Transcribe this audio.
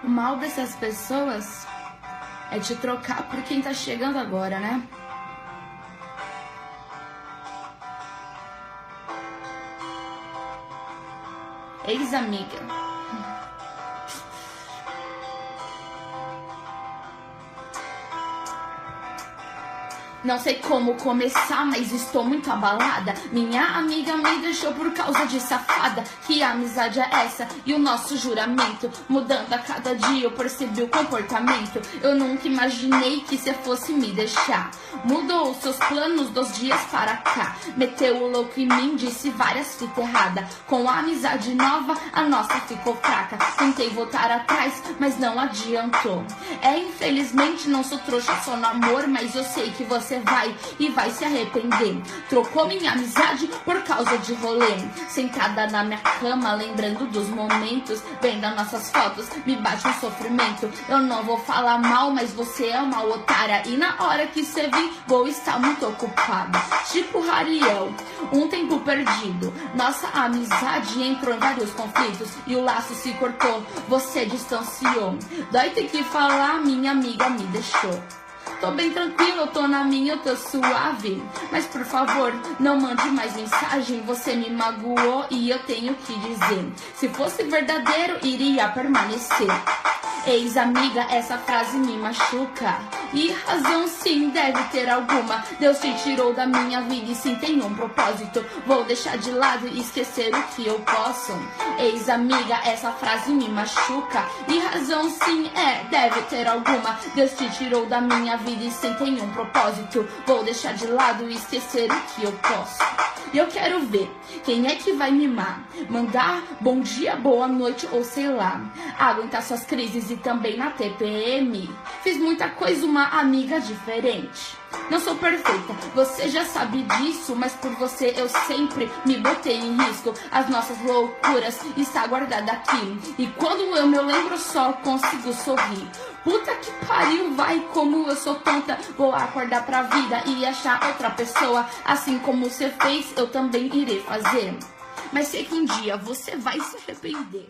O mal dessas pessoas é te trocar por quem tá chegando agora, né? Ex-amiga. Não sei como começar, mas estou muito abalada. Minha amiga me deixou por causa de safada. Que amizade é essa? E o nosso juramento? Mudando a cada dia eu percebi o comportamento. Eu nunca imaginei que cê fosse me deixar. Mudou os seus planos 2 dias para cá. Meteu o louco em mim, disse várias fitas erradas. Com a amizade nova, a nossa ficou fraca. Tentei voltar atrás, mas não adiantou. Infelizmente não sou trouxa só no amor, mas eu sei que você vai se arrepender. Trocou minha amizade por causa de rolê. Sentada na minha cama, lembrando dos momentos, vendo as nossas fotos, me bate um sofrimento. Eu não vou falar mal, mas você é uma otária. E na hora que você vir, vou estar muito ocupada. Tipo Rariel, um tempo perdido. Nossa amizade entrou em vários conflitos e o laço se cortou, você distanciou. Dói ter que falar, minha amiga me deixou. Tô bem tranquila, eu tô na minha, eu tô suave. Mas por favor, não mande mais mensagem. Você me magoou e eu tenho que dizer. Se fosse verdadeiro, iria permanecer. Ex-amiga, essa frase me machuca. E razão sim, deve ter alguma. Deus te tirou da minha vida e sim tem um propósito. Vou deixar de lado e esquecer o que eu posso. Ex-amiga, essa frase me machuca. E razão sim, deve ter alguma. Deus te tirou da minha vida e sim tem um propósito. Vou deixar de lado e esquecer o que eu posso. E eu quero ver quem é que vai mimar. Mandar bom dia, boa noite ou sei lá. Aguentar suas crises e também na TPM. Fiz muita coisa, uma amiga diferente. Não sou perfeita, você já sabe disso, mas por você eu sempre me botei em risco. As nossas loucuras está guardada aqui. E quando eu me lembro só consigo sorrir. Puta que pariu, vai, como eu sou tonta. Vou acordar pra vida e achar outra pessoa. Assim como você fez, eu também irei fazer. Mas sei que um dia você vai se arrepender.